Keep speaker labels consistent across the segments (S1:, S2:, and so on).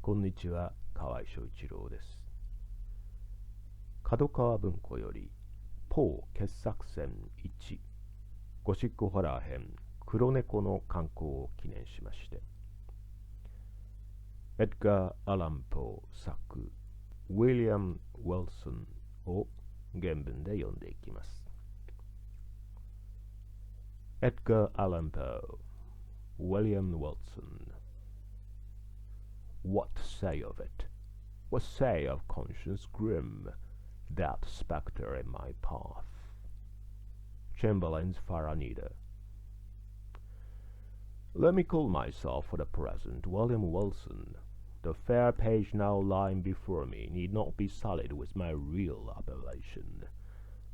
S1: こんにちは、河合祥一郎です。角川文庫よりポー傑作選1ゴシックホラー編黒猫の刊行を記念しまして、エドガー・アラン・ポー作ウィリアム・ウィルソンを原文で読んでいきます。エドガー・アラン・ポー、ウィリアム・ウィルソン。What say of it? What say of conscience grim, that spectre in my path? Chamberlain's Faranida. Let me call myself for the present William Wilson. The fair page now lying before me need not be sullied with my real appellation.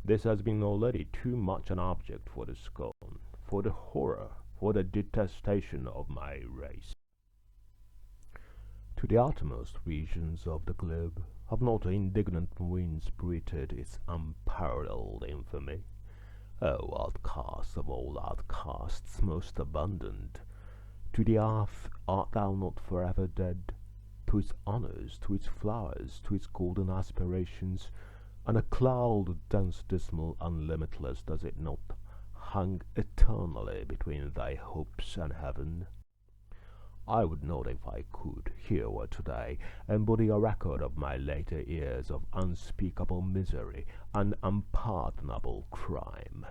S1: This has been already too much an object for the scorn, for the horror, for the detestation of my race. To the uttermost regions of the globe have not indignant winds breathed its unparalleled infamy. O outcast of all outcasts most abundant, to the earth art thou not forever dead? To its honours, to its flowers, to its golden aspirations, and a cloud dense, dismal, and limitless does it not hang eternally between thy hopes and heaven? I would not, if I could, here or today, embody a record of my later years of unspeakable misery and unpardonable crime.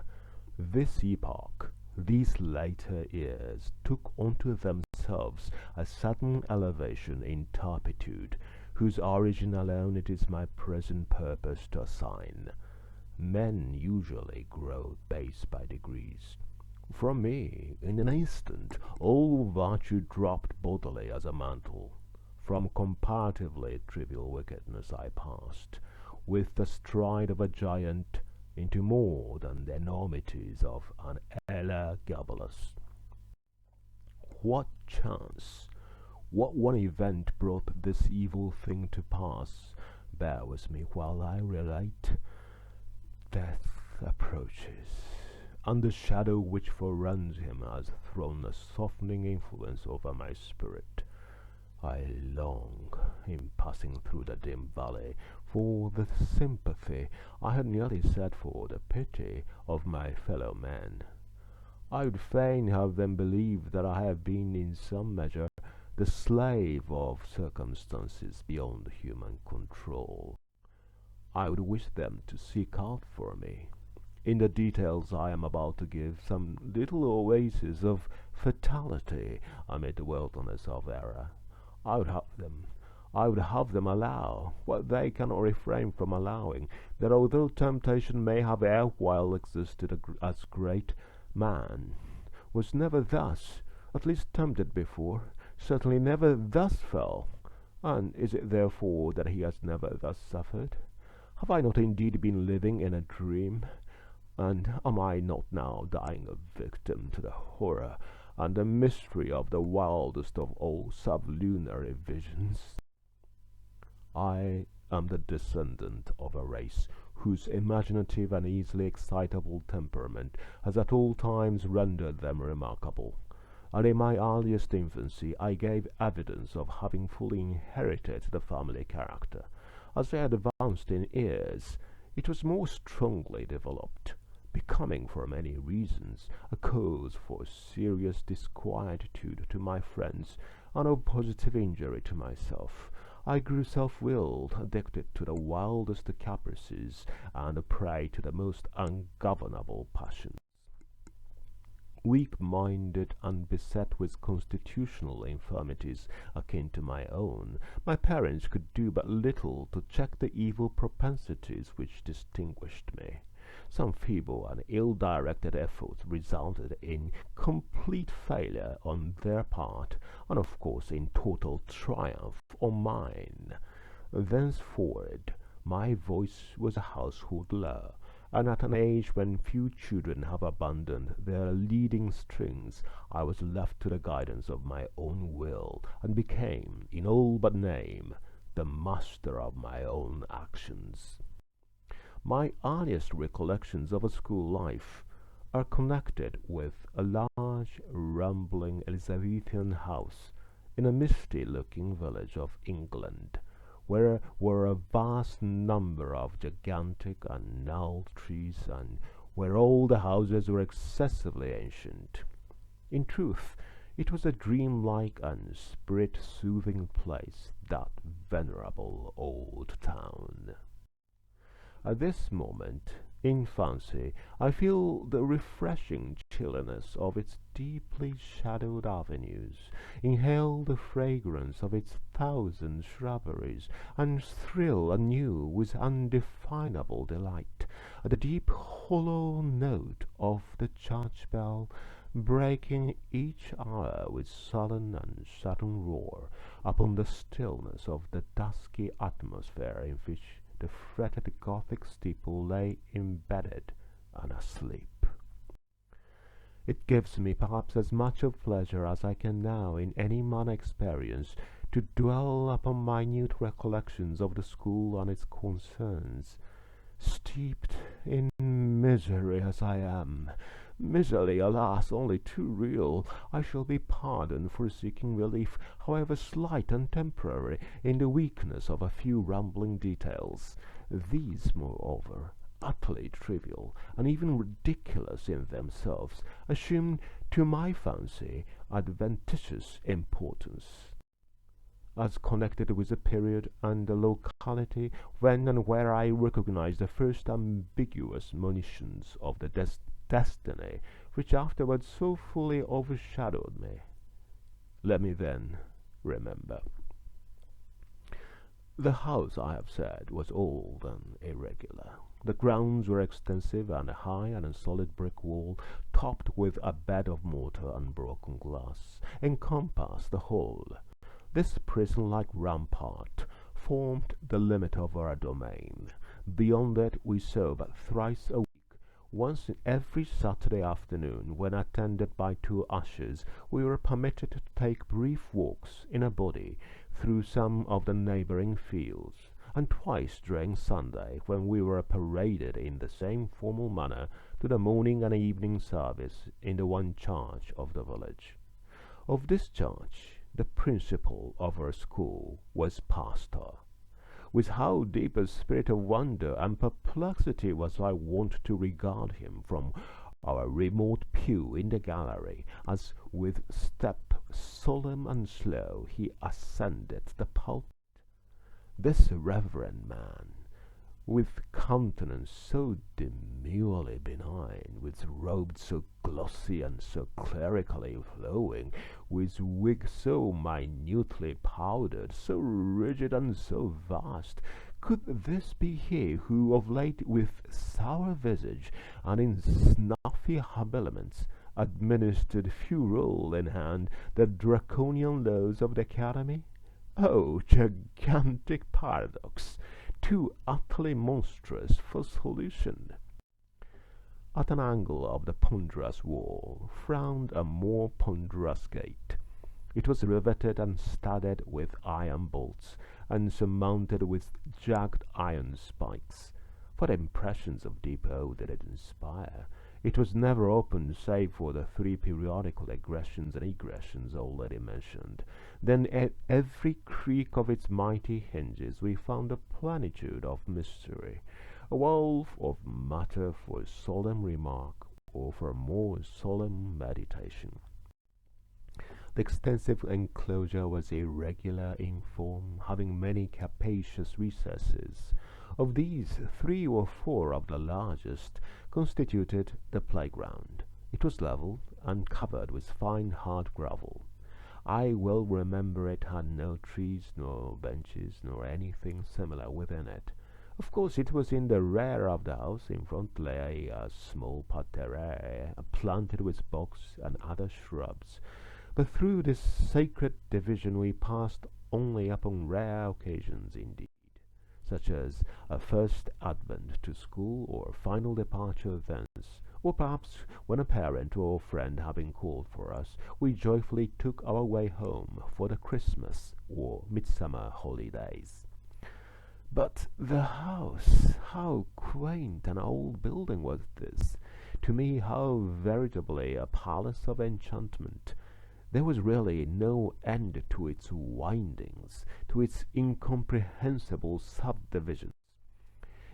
S1: This epoch, these later years, took unto themselves a sudden elevation in turpitude, whose origin alone it is my present purpose to assign. Men usually grow base by degrees. From me, in an instant, all virtue dropped bodily as a mantle. From comparatively trivial wickedness I passed, with the stride of a giant, into more than the enormities of an Elagabalus. What chance, what one event brought this evil thing to pass? Bear with me while I relate. Death approaches, and the shadow which foreruns him has thrown a softening influence over my spirit. I long, in passing through the dim valley, for the sympathy, I had nearly said for the pity, of my fellow men. I would fain have them believe that I have been in some measure the slave of circumstances beyond human control. I would wish them to seek out for me, in the details I am about to give, some little oasis of fatality amid the wilderness of error. I would have them allow, what they cannot refrain from allowing, that although temptation may have erewhile existed as great, man was never thus, at least tempted before, certainly never thus fell. And is it therefore that he has never thus suffered? Have I not indeed been living in a dream? And am I not now dying a victim to the horror and the mystery of the wildest of all sublunary visions? I am the descendant of a race whose imaginative and easily excitable temperament has at all times rendered them remarkable, and in my earliest infancy I gave evidence of having fully inherited the family character. As I advanced in years, it was more strongly developed, becoming for many reasons a cause for serious disquietude to my friends and of positive injury to myself. I grew self-willed, addicted to the wildest caprices, and a prey to the most ungovernable passions. Weak-minded and beset with constitutional infirmities akin to my own, my parents could do but little to check the evil propensities which distinguished me. Some feeble and ill-directed efforts resulted in complete failure on their part, and of course in total triumph on mine. Thenceforward, my voice was a household law, and at an age when few children have abandoned their leading strings, I was left to the guidance of my own will, and became, in all but name, the master of my own actions. My earliest recollections of a school life are connected with a large, rambling Elizabethan house in a misty-looking village of England, where were a vast number of gigantic and gnarled trees, and where all the houses were excessively ancient. In truth, it was a dreamlike and spirit-soothing place, that venerable old town. At this moment, in fancy, I feel the refreshing chilliness of its deeply shadowed avenues, inhale the fragrance of its thousand shrubberies, and thrill anew with undefinable delight at the deep hollow note of the church bell, breaking each hour with sullen and sudden roar upon the stillness of the dusky atmosphere in which the fretted Gothic steeple lay embedded and asleep. It gives me perhaps as much of pleasure as I can now in any manner experience to dwell upon minute recollections of the school and its concerns. Steeped in misery as I am, misery, alas, only too real, I shall be pardoned for seeking relief, however slight and temporary, in the weakness of a few rambling details. These, moreover, utterly trivial, and even ridiculous in themselves, assume, to my fancy, adventitious importance, as connected with the period and the locality when and where I recognize the first ambiguous monitions of the destiny which afterwards so fully overshadowed me. Let me then remember. The house, I have said, was old and irregular. The grounds were extensive, and a high and solid brick wall, topped with a bed of mortar and broken glass, encompassed the whole. This prison-like rampart formed the limit of our domain. Beyond it we saw but thrice a week, once every Saturday afternoon, when attended by two ushers, we were permitted to take brief walks in a body through some of the neighbouring fields, and twice during Sunday, when we were paraded in the same formal manner to the morning and evening service in the one church of the village. Of this church, the principal of our school was pastor. With how deep a spirit of wonder and perplexity was I wont to regard him from our remote pew in the gallery, as with step solemn and slow he ascended the pulpit. This reverend man, with countenance so demurely benign, with robes so glossy and so clerically flowing, with wig so minutely powdered, so rigid and so vast, could this be he who of late with sour visage and in snuffy habiliments administered ferule in hand the draconian laws of the academy? Oh, gigantic paradox! Too utterly monstrous for solution. At an angle of the ponderous wall frowned a more ponderous gate. It was riveted and studded with iron bolts, and surmounted with jagged iron spikes. What impressions of deep awe did it inspire! It was never opened save for the three periodical aggressions and egressions already mentioned. Then at every creak of its mighty hinges we found a plenitude of mystery, a wealth of matter for solemn remark or for more solemn meditation. The extensive enclosure was irregular in form, having many capacious recesses. Of these, 3 or 4 of the largest constituted the playground. It was level and covered with fine hard gravel. I well remember it had no trees, nor benches, nor anything similar within it. Of course, it was in the rear of the house. In front lay a small parterre, planted with box and other shrubs. But through this sacred division we passed only upon rare occasions indeed, such as a first advent to school, or final departure thence, or perhaps when a parent or friend having called for us, we joyfully took our way home for the Christmas or midsummer holidays. But the house, how quaint an old building was this! To me, how veritably a palace of enchantment! There was really no end to its windings, to its incomprehensible subdivisions.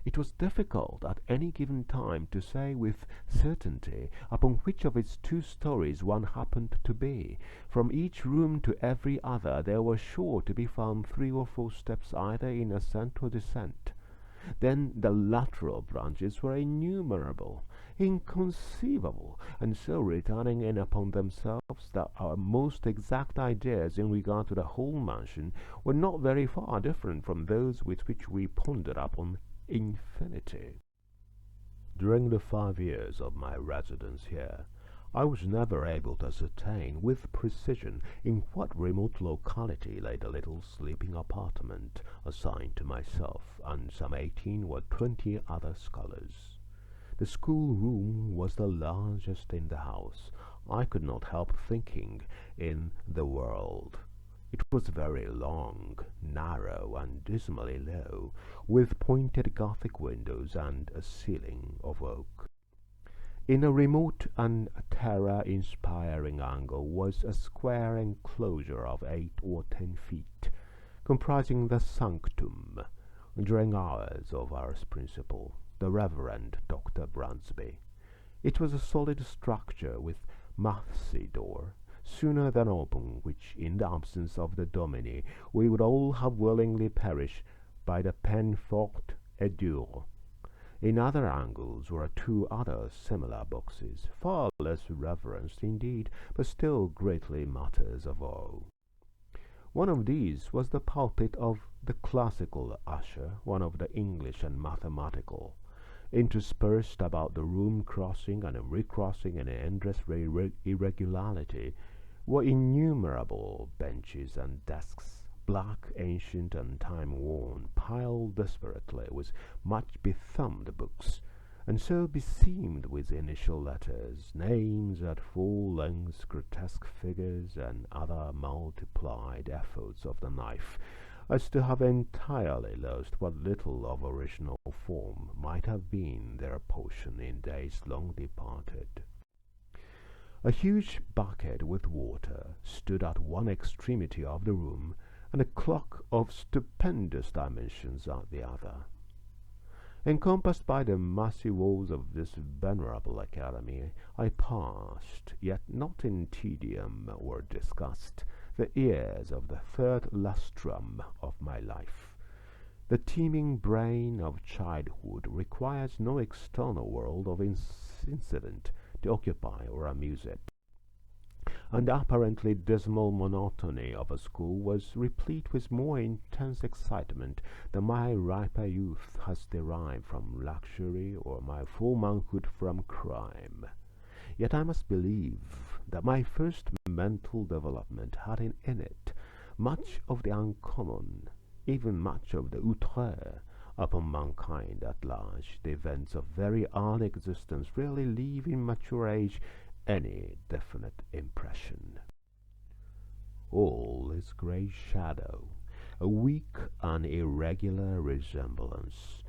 S1: It was difficult at any given time to say with certainty upon which of its two stories one happened to be. From each room to every other there were sure to be found 3 or 4 steps either in ascent or descent. Then the lateral branches were innumerable, inconceivable, and so returning in upon themselves that our most exact ideas in regard to the whole mansion were not very far different from those with which we pondered upon infinity. During the 5 years of my residence here, I was never able to ascertain with precision in what remote locality lay the little sleeping apartment assigned to myself and some 18 or 20 other scholars. The schoolroom was the largest in the house, I could not help thinking, in the world. It was very long, narrow, and dismally low, with pointed Gothic windows and a ceiling of oak. In a remote and terror-inspiring angle was a square enclosure of 8 or 10 feet, comprising the sanctum, during hours of our principal, the Reverend Dr. Bransby. It was a solid structure with massy door, sooner than open, which, in the absence of the Domine, we would all have willingly perished by the peine forte et dure. In other angles were 2 other similar boxes, far less reverenced indeed, but still greatly matters of awe. One of these was the pulpit of the classical usher, one of the English and mathematical. Interspersed about the room, crossing and recrossing in endless irregularity, were innumerable benches and desks, black, ancient, and time-worn, piled desperately with much bethumbed books, and so beseamed with initial letters, names at full length, grotesque figures, and other multiplied efforts of the knife, as to have entirely lost what little of original form might have been their portion in days long departed. A huge bucket with water stood at one extremity of the room, and a clock of stupendous dimensions at the other. Encompassed by the massy walls of this venerable academy, I passed, yet not in tedium or disgust, the years of the 3rd lustrum of my life. The teeming brain of childhood requires no external world of incident to occupy or amuse it, and the apparently dismal monotony of a school was replete with more intense excitement than my riper youth has derived from luxury or my full manhood from crime. Yet I must believe that my first mental development had in it much of the uncommon, even much of the outre, upon mankind at large. The events of very early existence rarely leave in mature age any definite impression. All is grey shadow, a weak and irregular resemblance,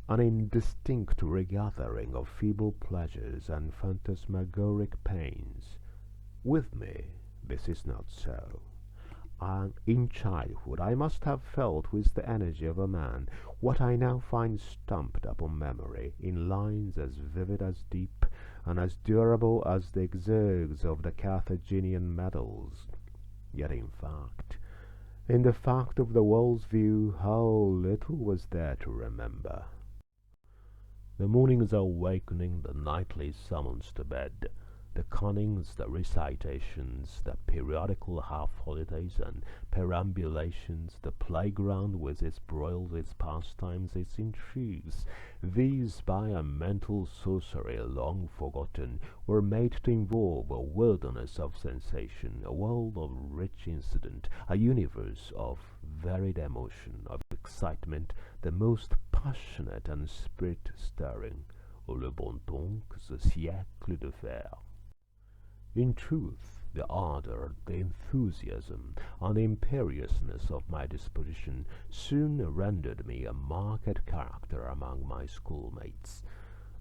S1: an indistinct regathering of feeble pleasures and phantasmagoric pains. With me this is not so. And in childhood I must have felt with the energy of a man what I now find stamped upon memory in lines as vivid as deep, and as durable as the exergues of the Carthaginian medals. Yet in the fact of the world's view, how little was there to remember. The morning's awakening, the nightly summons to bed, the connings, the recitations, the periodical half-holidays and perambulations, the playground with its broils, its pastimes, its intrigues, these by a mental sorcery long forgotten were made to involve a wilderness of sensation, a world of rich incident, a universe of varied emotion, of excitement, the most passionate and spirit-stirring, le bon temps que ce siècle de fer. In truth, the ardor, the enthusiasm, and the imperiousness of my disposition soon rendered me a marked character among my schoolmates,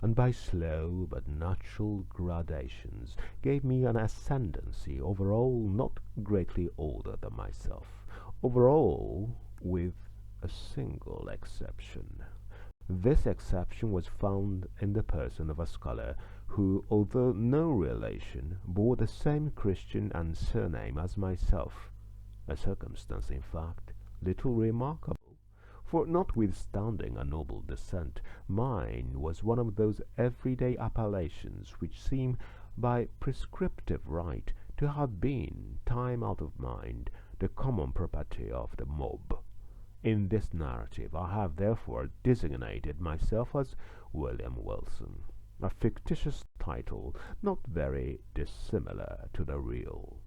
S1: and by slow but natural gradations gave me an ascendancy over all not greatly older than myself, over all with a single exception. This exception was found in the person of a scholar who, although no relation, bore the same Christian and surname as myself, a circumstance, in fact, little remarkable, for notwithstanding a noble descent, mine was one of those everyday appellations which seem, by prescriptive right, to have been, time out of mind, the common property of the mob. In this narrative I have therefore designated myself as William Wilson, a fictitious title not very dissimilar to the real.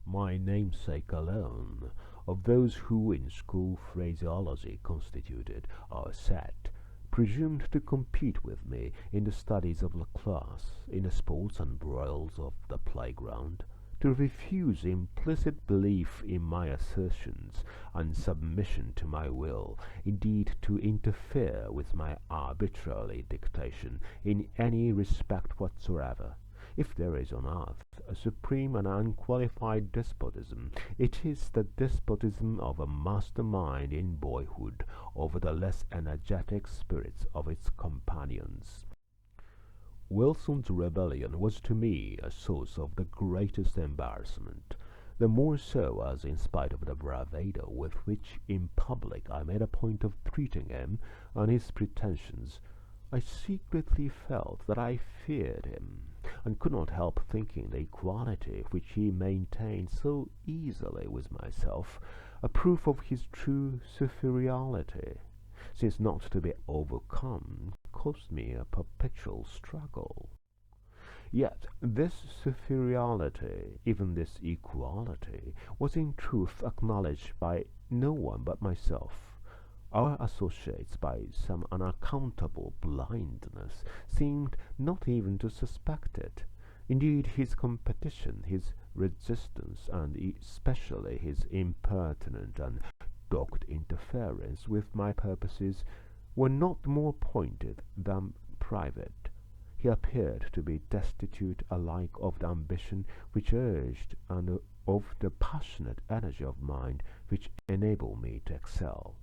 S1: My namesake alone, of those who in school phraseology constituted our set, presumed to compete with me in the studies of the class, in the sports and broils of the playground, to refuse implicit belief in my assertions and submission to my will, indeed to interfere with my arbitrary dictation in any respect whatsoever. If there is on earth a supreme and unqualified despotism, it is the despotism of a mastermind in boyhood over the less energetic spirits of its companions. Wilson's rebellion was to me a source of the greatest embarrassment, the more so as, in spite of the bravado with which in public I made a point of treating him and his pretensions, I secretly felt that I feared him, and could not help thinking the equality which he maintained so easily with myself a proof of his true superiority, since not to be overcome cost me a perpetual struggle. Yet this superiority, even this equality, was in truth acknowledged by no one but myself. Our associates, by some unaccountable blindness, seemed not even to suspect it. Indeed, his competition, his resistance, and especially his impertinent and dogged interference with my purposes were not more pointed than private. He appeared to be destitute alike of the ambition which urged and of the passionate energy of mind which enabled me to excel.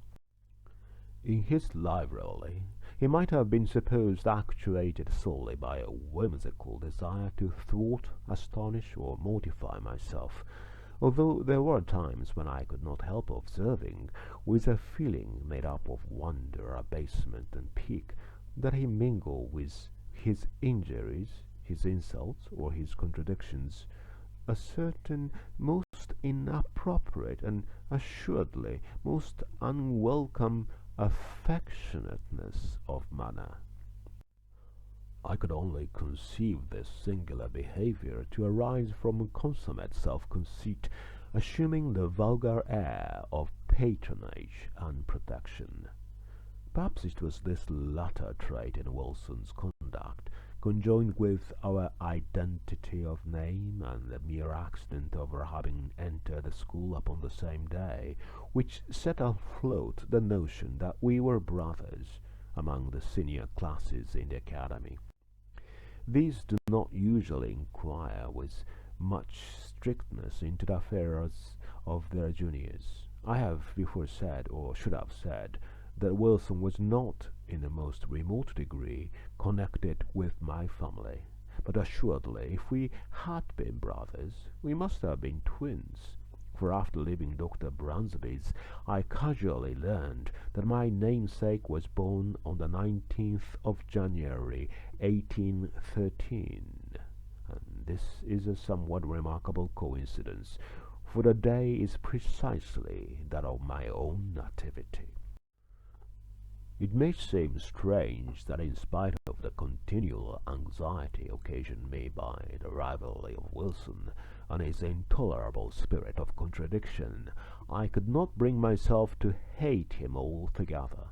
S1: In his library, he might have been supposed actuated solely by a whimsical desire to thwart, astonish, or mortify myself, although there were times when I could not help observing, with a feeling made up of wonder, abasement, and pique, that he mingled with his injuries, his insults, or his contradictions, a certain most inappropriate and assuredly most unwelcome affectionateness of manner. I could only conceive this singular behavior to arise from consummate self-conceit, assuming the vulgar air of patronage and protection. Perhaps it was this latter trait in Wilson's conduct, conjoined with our identity of name and the mere accident of our having entered the school upon the same day, which set afloat the notion that we were brothers among the senior classes in the academy. These do not usually inquire with much strictness into the affairs of their juniors. I have before said, or should have said, that Wilson was not in the most remote degree connected with my family, but assuredly if we had been brothers, we must have been twins, for after leaving Dr. Bransby's, I casually learned that my namesake was born on the 19th of January, 1813, and this is a somewhat remarkable coincidence, for the day is precisely that of my own nativity. It may seem strange that in spite of the continual anxiety occasioned me by the rivalry of Wilson and his intolerable spirit of contradiction, I could not bring myself to hate him altogether.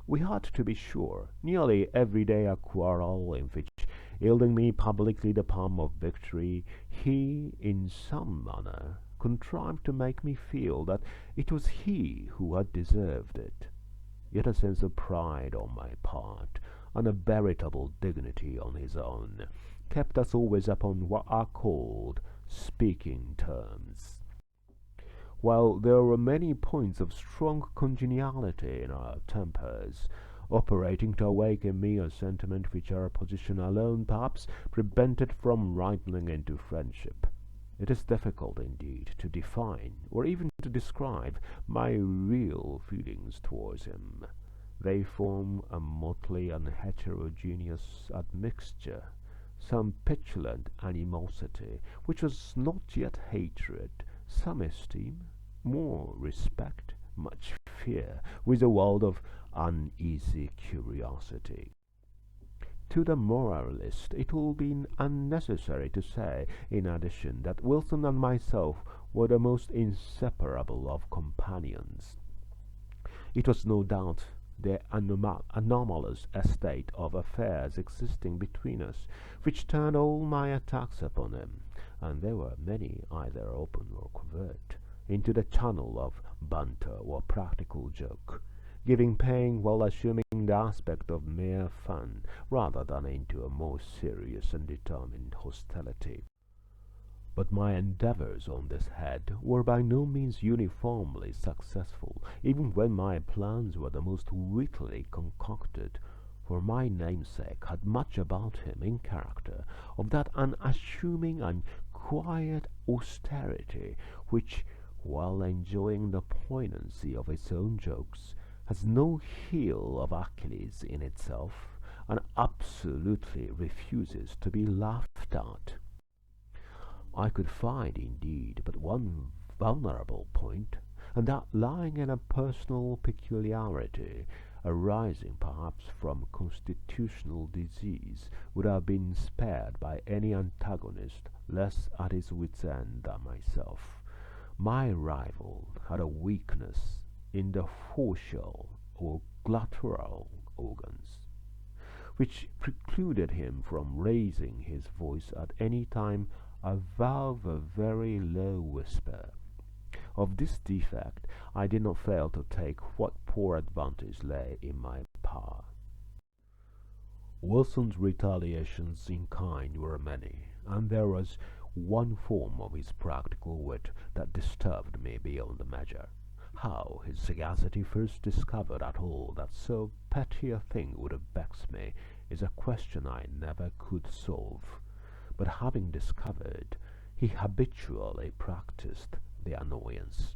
S1: We had, to be sure, nearly every day a quarrel in which, yielding me publicly the palm of victory, he, in some manner, contrived to make me feel that it was he who had deserved it. Yet a sense of pride on my part, and a veritable dignity on his own, kept us always upon what are called speaking terms. While there were many points of strong congeniality in our tempers, operating to awake in me a sentiment which our position alone perhaps prevented from ripening into friendship, it is difficult indeed to define or even to describe my real feelings towards him. They form a motley and heterogeneous admixture, some petulant animosity, which was not yet hatred, some esteem, more respect, much fear, with a world of uneasy curiosity. To the moralist, it will be unnecessary to say, in addition, that Wilson and myself were the most inseparable of companions. It was no doubt the anomalous state of affairs existing between us which turned all my attacks upon him, and there were many, either open or covert, into the channel of banter or practical joke, giving pain while assuming the aspect of mere fun rather than into a more serious and determined hostility. But my endeavors on this head were by no means uniformly successful, even when my plans were the most wittily concocted, for my namesake had much about him in character of that unassuming and quiet austerity which, while enjoying the poignancy of its own jokes, has no heel of Achilles in itself, and absolutely refuses to be laughed at. I could find, indeed, but one vulnerable point, and that lying in a personal peculiarity, arising perhaps from constitutional disease, would have been spared by any antagonist less at his wit's end than myself. My rival had a weakness in the facial or guttural organs, which precluded him from raising his voice at any time above a very low whisper. Of this defect I did not fail to take what poor advantage lay in my power. Wilson's retaliations in kind were many, and there was one form of his practical wit that disturbed me beyond measure. How his sagacity first discovered at all that so petty a thing would have vexed me is a question I never could solve. But having discovered, he habitually practised the annoyance.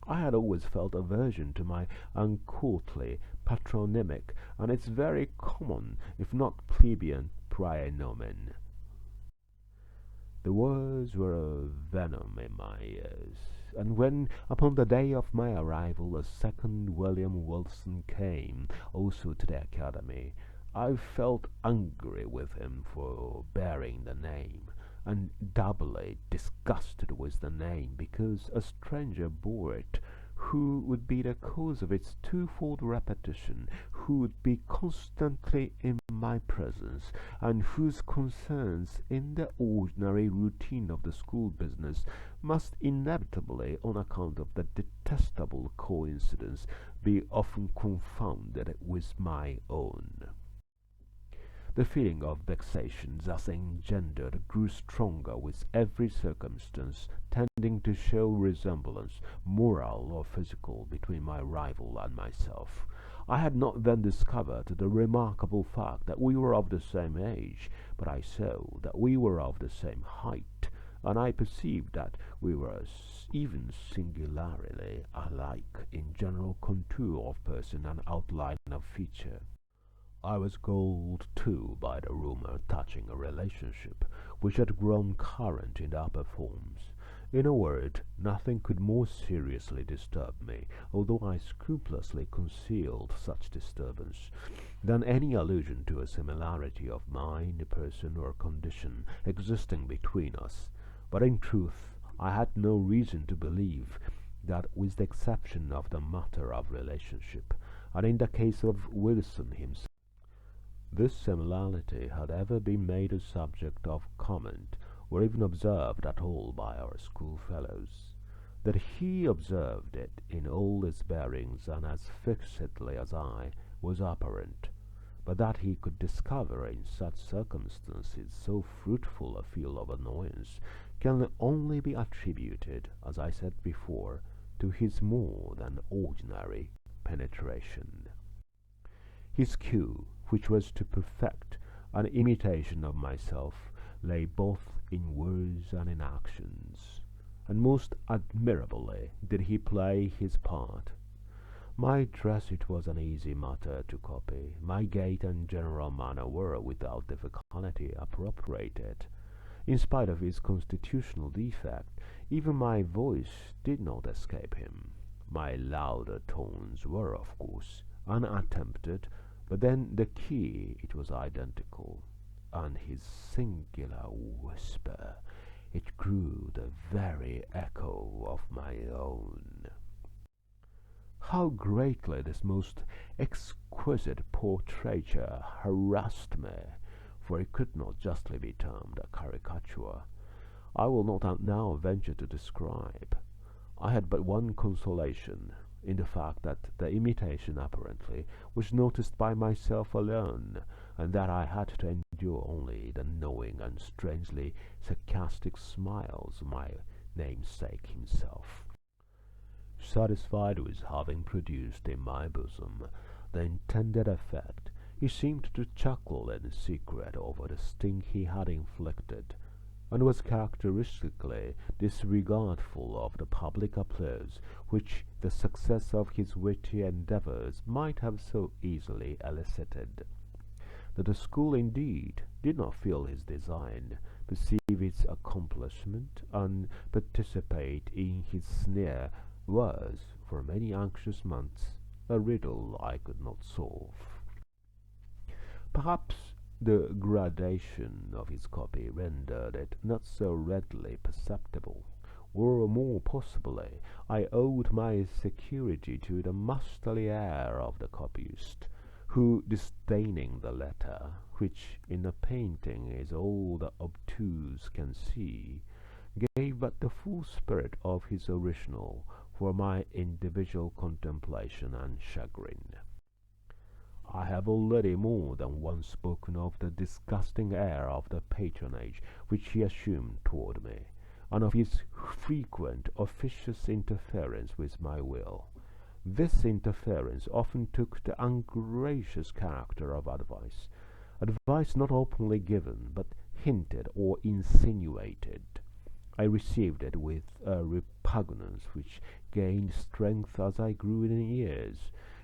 S1: I had always felt aversion to my uncourtly patronymic and its very common, if not plebeian, praenomen. The words were a venom in my ears, and when, upon the day of my arrival, a second William Wilson came also to the academy, I felt angry with him for bearing the name, and doubly disgusted with the name because a stranger bore it, who would be the cause of its twofold repetition, who would be constantly in my presence, and whose concerns in the ordinary routine of the school business must inevitably, on account of the detestable coincidence, be often confounded with my own. The feeling of vexation thus engendered grew stronger with every circumstance tending to show resemblance, moral or physical, between my rival and myself. I had not then discovered the remarkable fact that we were of the same age, but I saw that we were of the same height, and I perceived that we were even singularly alike in general contour of person and outline of feature. I was galled, too, by the rumor touching a relationship which had grown current in the upper forms. In a word, nothing could more seriously disturb me, although I scrupulously concealed such disturbance, than any allusion to a similarity of mind, person, or condition existing between us. But in truth, I had no reason to believe that, with the exception of the matter of relationship, and in the case of Wilson himself, this similarity had ever been made a subject of comment, or even observed at all by our schoolfellows. That he observed it in all its bearings and as fixedly as I was apparent, but that he could discover in such circumstances so fruitful a field of annoyance can only be attributed, as I said before, to his more than ordinary penetration. His cue, which was to perfect an imitation of myself, lay both in words and in actions, and most admirably did he play his part. My dress it was an easy matter to copy. My gait and general manner were without difficulty appropriated. In spite of his constitutional defect, even my voice did not escape him. My louder tones were, of course, unattempted, but then the key it was identical, and his singular whisper it grew the very echo of my own. How greatly this most exquisite portraiture harassed me, for it could not justly be termed a caricature, I will not now venture to describe. I had but one consolation, in the fact that the imitation apparently was noticed by myself alone, and that I had to endure only the knowing and strangely sarcastic smiles of my namesake himself. Satisfied with having produced in my bosom the intended effect, he seemed to chuckle in secret over the sting he had inflicted, and was characteristically disregardful of the public applause which the success of his witty endeavours might have so easily elicited. That the school indeed did not feel his design, perceive its accomplishment, and participate in his sneer was, for many anxious months, a riddle I could not solve. Perhaps the gradation of his copy rendered it not so readily perceptible, or more possibly I owed my security to the masterly air of the copyist, who, disdaining the letter, which in a painting is all the obtuse can see, gave but the full spirit of his original for my individual contemplation and chagrin. I have already more than once spoken of the disgusting air of the patronage which he assumed toward me, and of his frequent officious interference with my will. This interference often took the ungracious character of advice, advice not openly given, but hinted or insinuated. I received it with a repugnance which gained strength as I grew in years.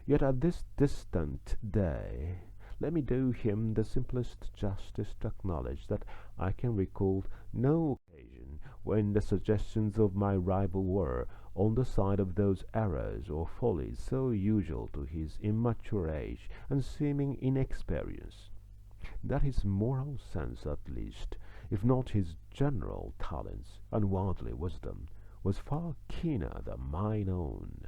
S1: Yet at this distant day, let me do him the simplest justice to acknowledge that I can recall no occasion when the suggestions of my rival were on the side of those errors or follies so usual to his immature age and seeming inexperience. That his moral sense, at least, if not his general talents and worldly wisdom, was far keener than mine own,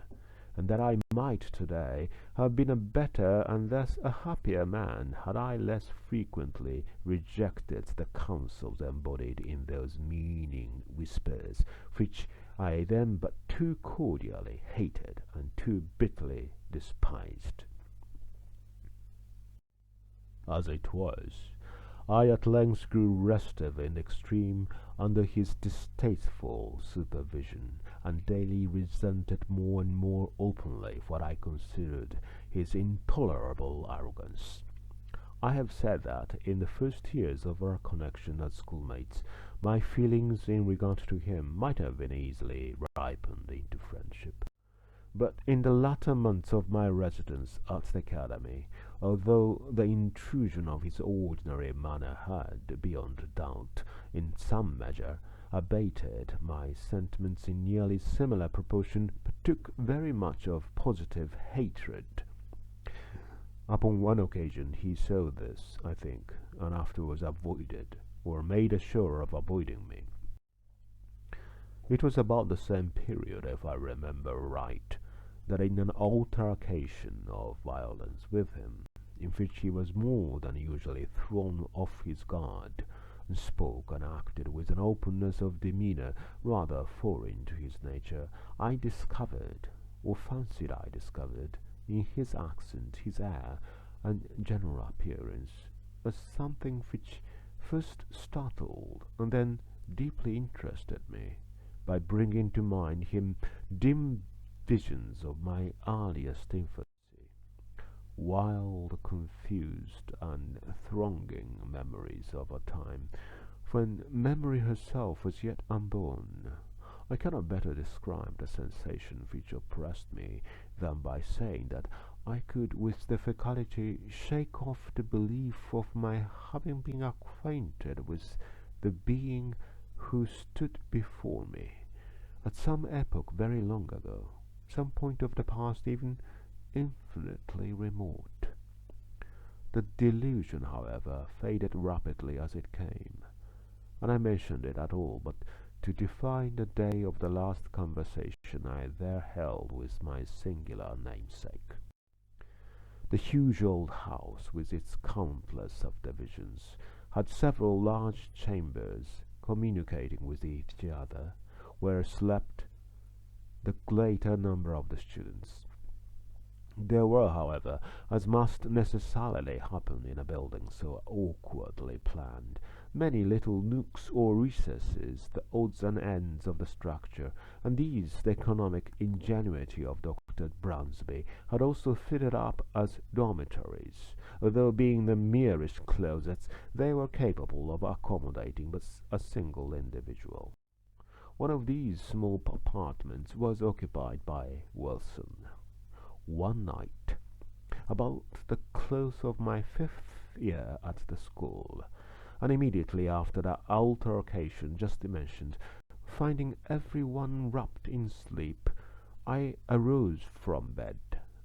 S1: and that I might today have been a better and thus a happier man had I less frequently rejected the counsels embodied in those meaning whispers, which I then but too cordially hated and too bitterly despised. As it was, I at length grew restive in the extreme under his distasteful supervision, and daily resented more and more openly what I considered his intolerable arrogance. I have said that in the first years of our connection as schoolmates, my feelings in regard to him might have been easily ripened into friendship. But in the latter months of my residence at the academy, although the intrusion of his ordinary manner had, beyond doubt, in some measure, abated my sentiments in nearly similar proportion, partook very much of positive hatred. Upon one occasion he saw this, I think, and afterwards avoided, or made a show of avoiding me. It was about the same period, if I remember right, that in an altercation of violence with him, in which he was more than usually thrown off his guard, and spoke and acted with an openness of demeanour rather foreign to his nature, I discovered, or fancied I discovered, in his accent, his air, and general appearance as something which first startled and then deeply interested me by bringing to mind him dim visions of my earliest infancy, wild, confused, and thronging memories of a time when memory herself was yet unborn. I cannot better describe the sensation which oppressed me than by saying that I could with difficulty shake off the belief of my having been acquainted with the being who stood before me at some epoch very long ago, some point of the past even infinitely remote. The delusion, however, faded rapidly as it came, and I mentioned it at all but to define the day of the last conversation I there held with my singular namesake. The huge old house, with its countless subdivisions, had several large chambers communicating with each other, where slept the greater number of the students. There were, however, as must necessarily happen in a building so awkwardly planned, many little nooks or recesses, the odds and ends of the structure, and these the economic ingenuity of Dr. Bransby had also fitted up as dormitories, although being the merest closets, they were capable of accommodating but a single individual. One of these small apartments was occupied by Wilson. One night, about the close of my 5th year at the school, and immediately after the altercation just mentioned, finding every one wrapped in sleep, I arose from bed,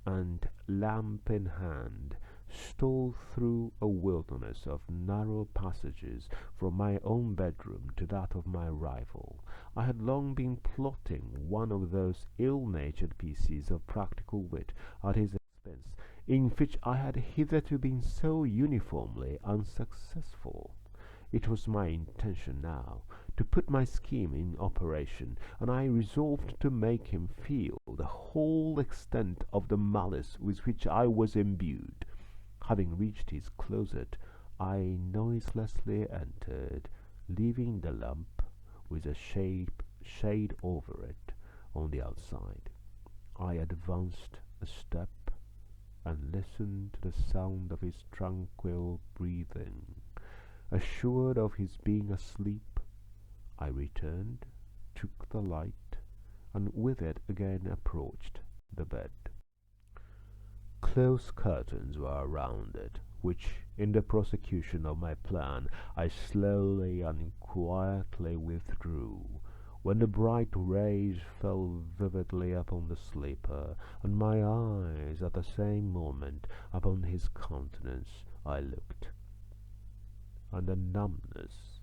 S1: and, lamp in hand, stole through a wilderness of narrow passages from my own bedroom to that of my rival. I had long been plotting one of those ill-natured pieces of practical wit at his expense, in which I had hitherto been so uniformly unsuccessful. It was my intention now to put my scheme in operation, and I resolved to make him feel the whole extent of the malice with which I was imbued. Having reached his closet, I noiselessly entered, leaving the lamp with a shade over it on the outside. I advanced a step and listened to the sound of his tranquil breathing. Assured of his being asleep, I returned, took the light, and with it again approached the bed. Close curtains were around it, which, in the prosecution of my plan, I slowly and quietly withdrew. When the bright rays fell vividly upon the sleeper, and my eyes at the same moment upon his countenance, I looked, and the numbness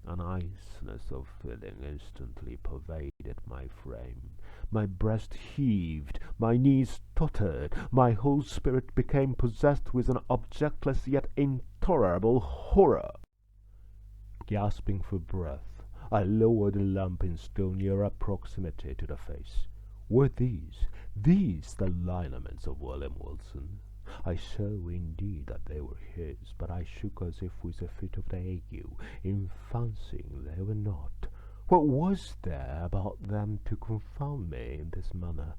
S1: and iciness of feeling instantly pervaded my frame. My breast heaved, my knees tottered, my whole spirit became possessed with an objectless yet intolerable horror. Gasping for breath, I lowered the lamp in still nearer proximity to the face. Were these the lineaments of William Wilson? I saw indeed that they were his, but I shook as if with a fit of the ague, in fancying they were not. What was there about them to confound me in this manner?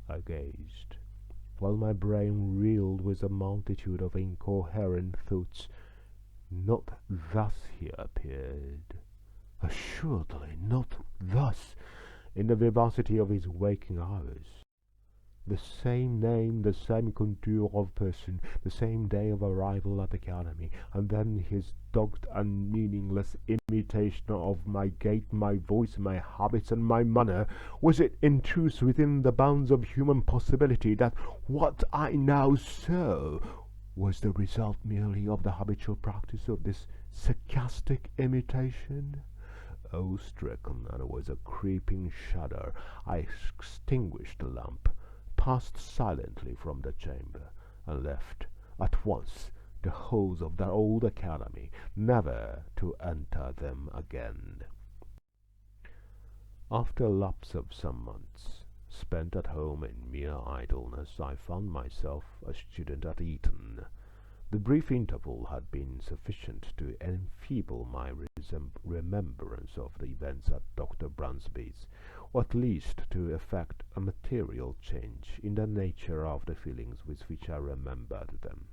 S1: I gazed, while my brain reeled with a multitude of incoherent thoughts. Not thus he appeared, assuredly not thus, in the vivacity of his waking hours. The same name, the same contour of person, the same day of arrival at the academy, and then his dogged and meaningless imitation of my gait, my voice, my habits, and my manner. Was it in truth within the bounds of human possibility that what I now saw was the result merely of the habitual practice of this sarcastic imitation? Awe-stricken, and with a creeping shudder, I extinguished the lamp, passed silently from the chamber, and left at once the halls of the old academy, never to enter them again. After a lapse of some months, Spent at home in mere idleness, I found myself a student at Eton. The brief interval had been sufficient to enfeeble my remembrance of the events at Dr. Bransby's, or at least to effect a material change in the nature of the feelings with which I remembered them.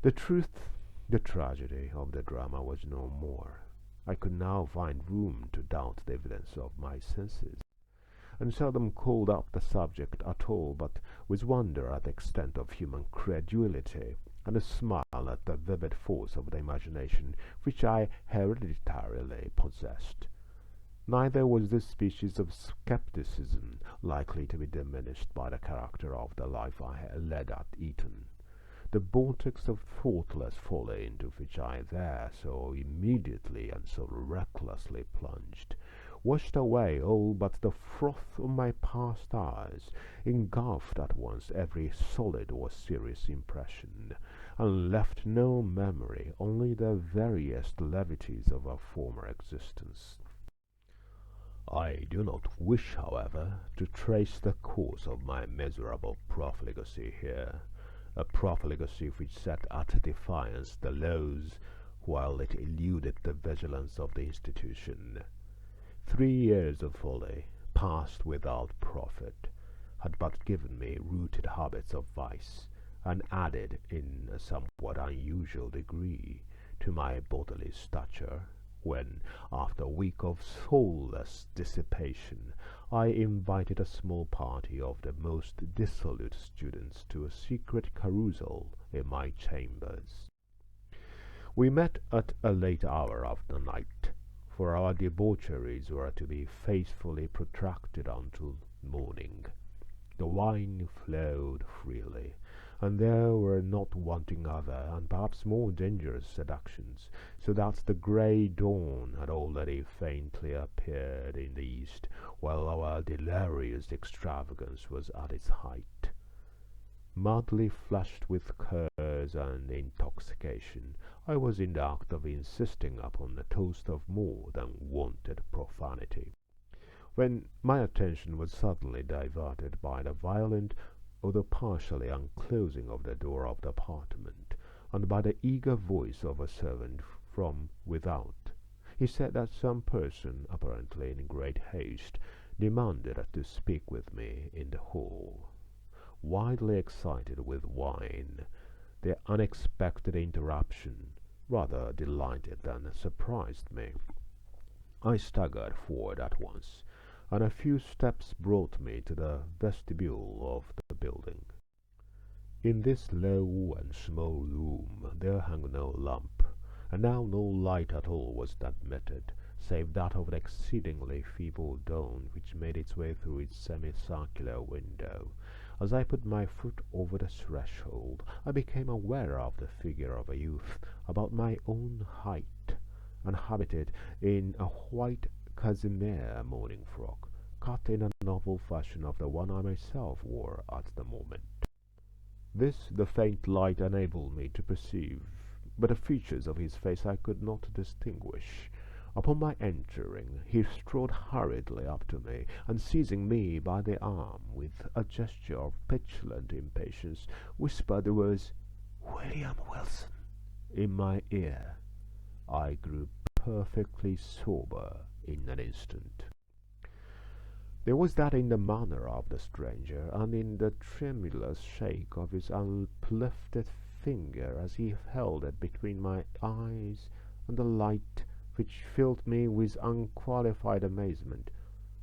S1: The truth, the tragedy of the drama was no more. I could now find room to doubt the evidence of my senses, and seldom called up the subject at all but with wonder at the extent of human credulity, and a smile at the vivid force of the imagination which I hereditarily possessed. Neither was this species of scepticism likely to be diminished by the character of the life I had led at Eton. The vortex of thoughtless folly into which I there so immediately and so recklessly plunged washed away all but the froth of my past hours, engulfed at once every solid or serious impression, and left no memory, only the veriest levities of a former existence. I do not wish, however, to trace the course of my miserable profligacy here, a profligacy which set at defiance the laws, while it eluded the vigilance of the institution. 3 years of folly, passed without profit, had but given me rooted habits of vice, and added, in a somewhat unusual degree, to my bodily stature, when, after a week of soulless dissipation, I invited a small party of the most dissolute students to a secret carousal in my chambers. We met at a late hour of the night, for our debaucheries were to be faithfully protracted until morning. The wine flowed freely, and there were not wanting other and perhaps more dangerous seductions, so that the grey dawn had already faintly appeared in the east, while our delirious extravagance was at its height. Madly flushed with curse and intoxication, I was in the act of insisting upon a toast of more than wonted profanity, when my attention was suddenly diverted by the violent, although partially unclosing of the door of the apartment, and by the eager voice of a servant from without. He said that some person, apparently in great haste, demanded to speak with me in the hall. Widely excited with wine, the unexpected interruption rather delighted than surprised me. I staggered forward at once, and a few steps brought me to the vestibule of the building. In this low and small room there hung no lamp, and now no light at all was admitted, save that of an exceedingly feeble dawn which made its way through its semicircular window. As I put my foot over the threshold, I became aware of the figure of a youth about my own height, and habited in a white casimere morning frock, cut in a novel fashion of the one I myself wore at the moment. This the faint light enabled me to perceive, but the features of his face I could not distinguish. Upon my entering, he strode hurriedly up to me, and seizing me by the arm with a gesture of petulant impatience, whispered the words, "William Wilson," in my ear. I grew perfectly sober in an instant. There was that in the manner of the stranger, and in the tremulous shake of his uplifted finger as he held it between my eyes and the light, which filled me with unqualified amazement.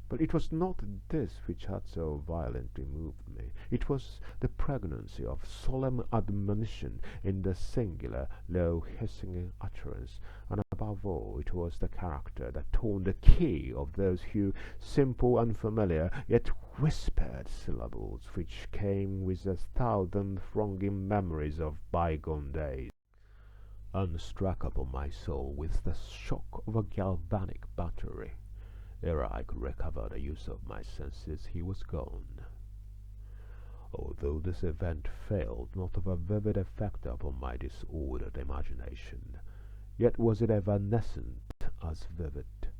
S1: But it was not this which had so violently moved me. It was the pregnancy of solemn admonition in the singular, low, hissing utterance, and above all it was the character that toned the key of those few simple, unfamiliar, yet whispered syllables which came with a thousand thronging memories of bygone days, and struck upon my soul with the shock of a galvanic battery. Ere I could recover the use of my senses, he was gone. Although this event failed not of a vivid effect upon my disordered imagination, yet was it evanescent as vivid,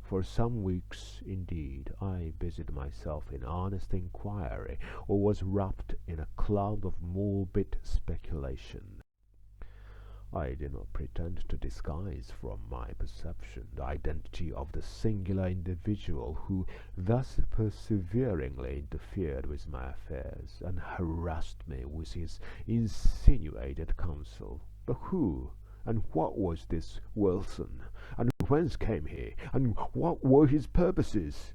S1: For some weeks, indeed, I busied myself in honest inquiry, or was wrapped in a cloud of morbid speculation. I do not pretend to disguise from my perception the identity of the singular individual who thus perseveringly interfered with my affairs, and harassed me with his insinuated counsel. But who and what was this Wilson, and whence came he, and what were his purposes?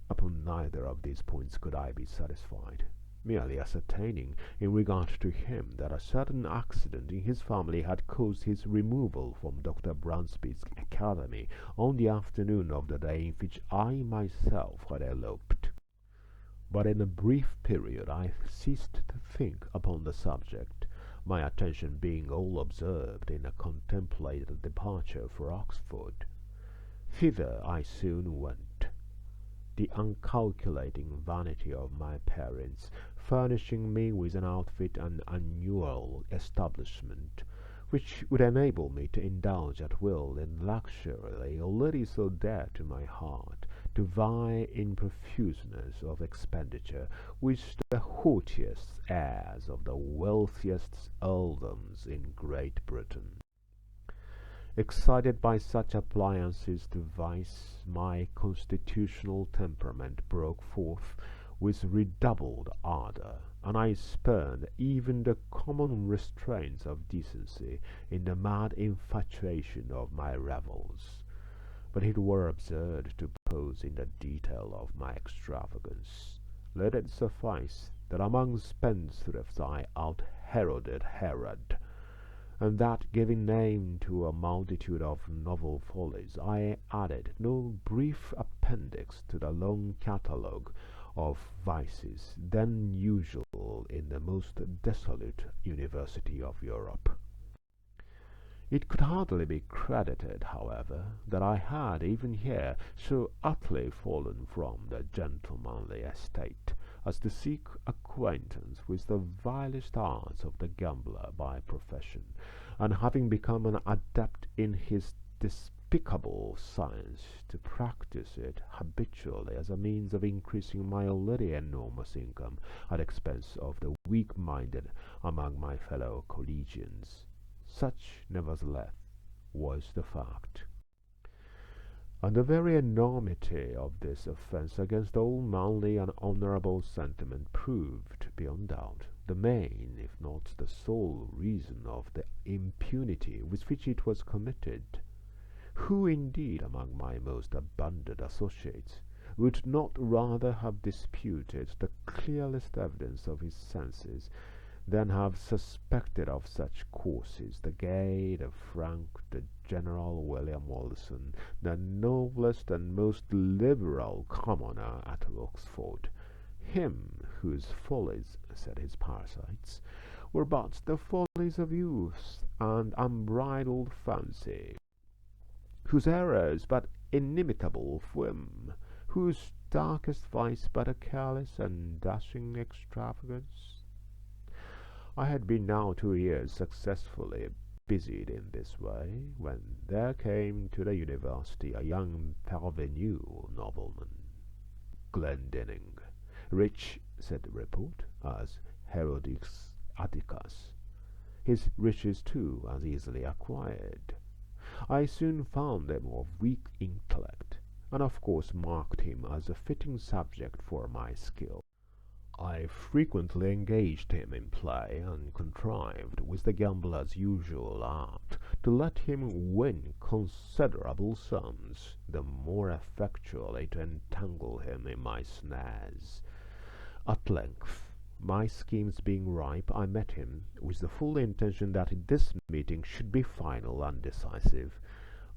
S1: Upon neither of these points could I be satisfied, merely ascertaining in regard to him that a certain accident in his family had caused his removal from Dr. Bransby's academy on the afternoon of the day in which I myself had eloped. But in a brief period I ceased to think upon the subject, my attention being all absorbed in a contemplated departure for Oxford. Thither I soon went, the uncalculating vanity of my parents furnishing me with an outfit and annual establishment, which would enable me to indulge at will in luxury already so dear to my heart, to vie in profuseness of expenditure with the haughtiest heirs of the wealthiest earldoms in Great Britain. Excited by such appliances to vice, my constitutional temperament broke forth with redoubled ardor, and I spurned even the common restraints of decency in the mad infatuation of my revels. But it were absurd to pose in the detail of my extravagance. Let it suffice that among spendthrifts I out-Heroded Herod, and that, giving name to a multitude of novel follies, I added no brief appendix to the long catalogue of vices then usual in the most dissolute university of Europe. It could hardly be credited, however, that I had even here so utterly fallen from the gentlemanly estate as to seek acquaintance with the vilest arts of the gambler by profession, and having become an adept in his despicable science, to practice it habitually as a means of increasing my already enormous income at expense of the weak-minded among my fellow collegians. Such, nevertheless, was the fact. And the very enormity of this offence against all manly and honourable sentiment proved, beyond doubt, the main, if not the sole, reason of the impunity with which it was committed. Who, indeed, among my most abundant associates, would not rather have disputed the clearest evidence of his senses than have suspected of such courses the gay, the frank, the General William Wilson, the noblest and most liberal commoner at Oxford, him whose follies, said his parasites, were but the follies of youth and unbridled fancy, whose errors but inimitable whim, whose darkest vice but a careless and dashing extravagance? I had been now 2 years successfully busied in this way, when there came to the university a young parvenu nobleman, Glendinning, rich, said the report, as Herodes Atticus, his riches too as easily acquired. I soon found him of weak intellect, and of course marked him as a fitting subject for my skill. I frequently engaged him in play, and contrived, with the gambler's usual art, to let him win considerable sums, the more effectually to entangle him in my snares. At length, my schemes being ripe, I met him, with the full intention that this meeting should be final and decisive,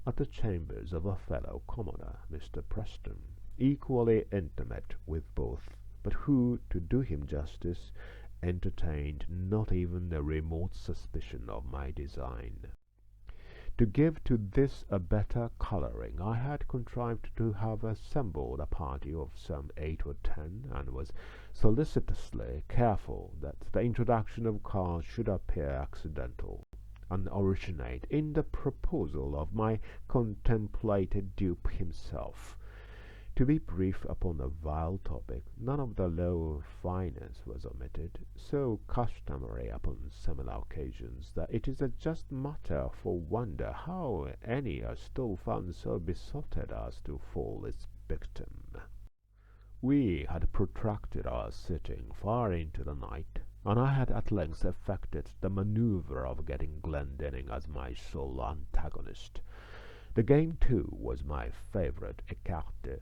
S1: at the chambers of a fellow commoner, Mr. Preston, equally intimate with both, but who, to do him justice, entertained not even a remote suspicion of my design. To give to this a better colouring, I had contrived to have assembled a party of some 8 or 10, and was solicitously careful that the introduction of cards should appear accidental, and originate in the proposal of my contemplated dupe himself, To be brief upon a vile topic, none of the low finesse was omitted, so customary upon similar occasions that it is a just matter for wonder how any are still found so besotted as to fall its victim. We had protracted our sitting far into the night, and I had at length effected the manoeuvre of getting Glendinning as my sole antagonist. The game, too, was my favourite écarté.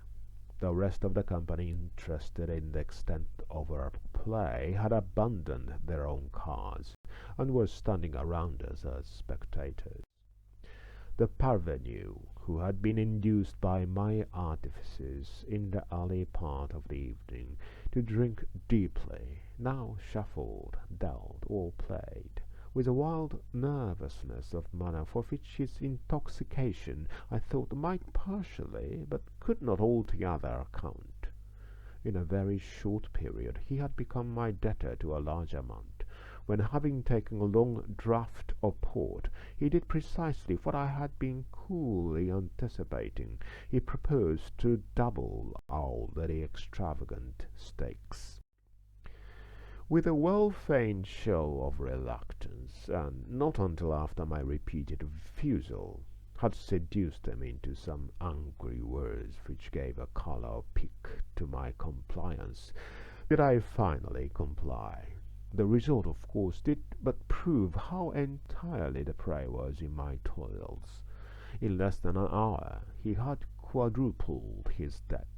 S1: The rest of the company, interested in the extent of our play, had abandoned their own cards, and were standing around us as spectators. The parvenu, who had been induced by my artifices in the early part of the evening to drink deeply, now shuffled, dealt, or played, with a wild nervousness of manner for which his intoxication, I thought, might partially, but could not altogether account. In a very short period he had become my debtor to a large amount, when, having taken a long draught of port, he did precisely what I had been coolly anticipating. He proposed to double our already extravagant stakes. With a well-feigned show of reluctance, and not until after my repeated refusal had seduced him into some angry words which gave a colour of pique to my compliance, did I finally comply. The result, of course, did but prove how entirely the prey was in my toils. In less than an hour he had quadrupled his debt.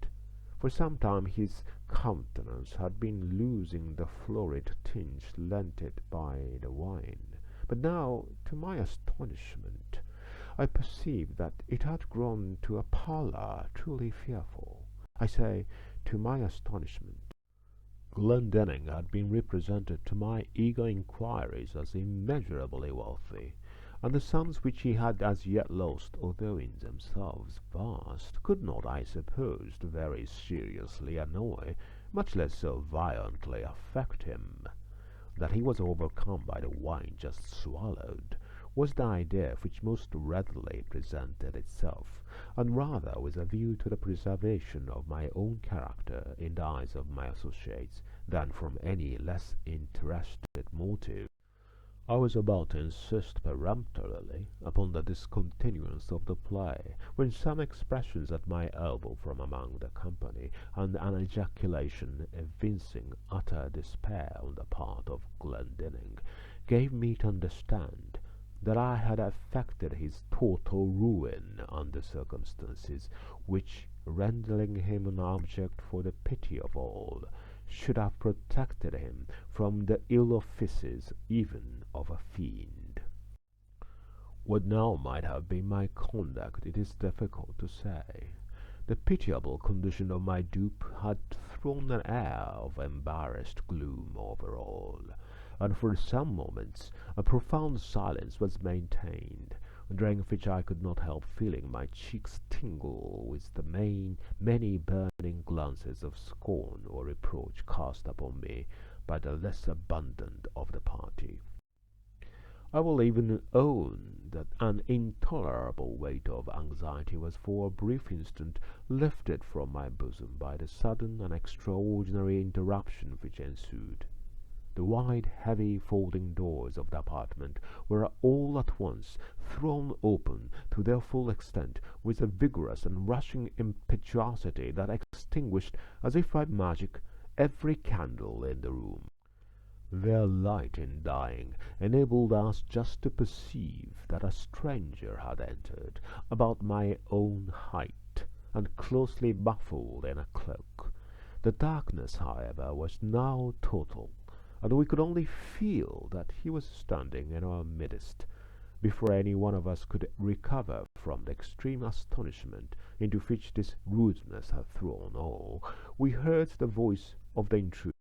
S1: For some time his countenance had been losing the florid tinge lent it by the wine, but now, to my astonishment, I perceived that it had grown to a pallor truly fearful. I say, to my astonishment. Glendinning had been represented to my eager inquiries as immeasurably wealthy, and the sums which he had as yet lost, although in themselves vast, could not, I supposed, very seriously annoy, much less so violently affect him. That he was overcome by the wine just swallowed was the idea which most readily presented itself, and rather with a view to the preservation of my own character in the eyes of my associates than from any less interested motive. I was about to insist peremptorily upon the discontinuance of the play, when some expressions at my elbow from among the company, and an ejaculation evincing utter despair on the part of Glendinning, gave me to understand that I had effected his total ruin under circumstances which, rendering him an object for the pity of all, should have protected him from the ill offices even of a fiend. What now might have been my conduct it is difficult to say. The pitiable condition of my dupe had thrown an air of embarrassed gloom over all, and for some moments a profound silence was maintained, during which I could not help feeling my cheeks tingle with the many burning glances of scorn or reproach cast upon me by the less abundant of the party. I will even own that an intolerable weight of anxiety was for a brief instant lifted from my bosom by the sudden and extraordinary interruption which ensued. The wide, heavy, folding doors of the apartment were all at once thrown open to their full extent with a vigorous and rushing impetuosity that extinguished, as if by magic, every candle in the room. Their light in dying enabled us just to perceive that a stranger had entered, about my own height, and closely muffled in a cloak. The darkness, however, was now total, and we could only feel that he was standing in our midst. Before any one of us could recover from the extreme astonishment into which this rudeness had thrown all, we heard the voice of the intruder.